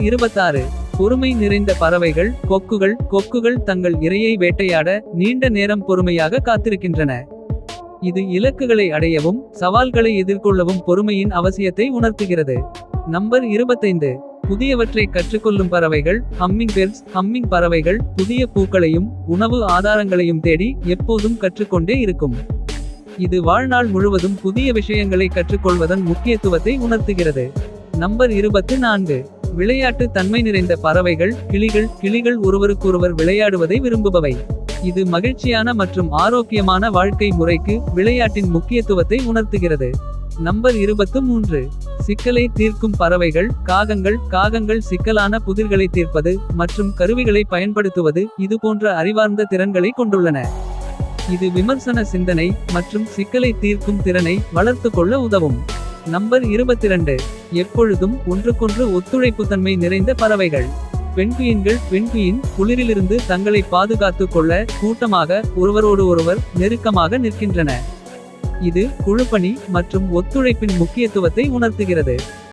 26. பொறுமை நிறைந்த பறவைகள் கொக்குகள். கொக்குகள் தங்கள் இரையை வேட்டையாட நீண்ட நேரம் பொறுமையாக காத்திருக்கின்றன. இது இலக்குகளை அடையவும் சவால்களை எதிர்கொள்ளவும் பொறுமையின் அவசியத்தை உணர்த்துகிறது. நம்பர் 25. புதியவற்றை கற்றுக்கொள்ளும் பறவைகள் ஹம்மிங் பெர்ட்ஸ். ஹம்மிங் பறவைகள் புதிய பூக்களையும் உணவு ஆதாரங்களையும் தேடி எப்போதும் கற்றுக்கொண்டே இருக்கும். இது வாழ்நாள் முழுவதும் புதிய விஷயங்களை கற்றுக்கொள்வதன் முக்கியத்துவத்தை உணர்த்துகிறது. நம்பர் 24. விளையாட்டு தன்மை நிறைந்த பறவைகள் கிளிகள். கிளிகள் ஒருவருக்கொருவர் விளையாடுவதை விரும்புபவை. இது மகிழ்ச்சியான மற்றும் ஆரோக்கியமான வாழ்க்கை முறைக்கு விளையாட்டின் முக்கியத்துவத்தை உணர்த்துகிறது. நம்பர் 23. சிக்கலை தீர்க்கும் பறவைகள் காகங்கள். காகங்கள் சிக்கலான புதிர்களை தீர்ப்பது மற்றும் கருவிகளை பயன்படுத்துவது இதுபோன்ற அறிவார்ந்த திறன்களை கொண்டுள்ளன. இது விமர்சன சிந்தனை மற்றும் சிக்கலை தீர்க்கும் திறனை வளர்த்துக்கொள்ள உதவும். நம்பர் 22. எப்பொழுதும் ஒன்றுக்கொன்று ஒத்துழைப்புத்தன்மை நிறைந்த பறவைகள் பென்குயின்கள். பென்குயின் குளிரிலிருந்து தங்களை பாதுகாத்துக் கொள்ள கூட்டமாக ஒருவரோடு ஒருவர் நெருக்கமாக நிற்கின்றன. இது குழுப்பணி மற்றும் ஒத்துழைப்பின் முக்கியத்துவத்தை உணர்த்துகிறது.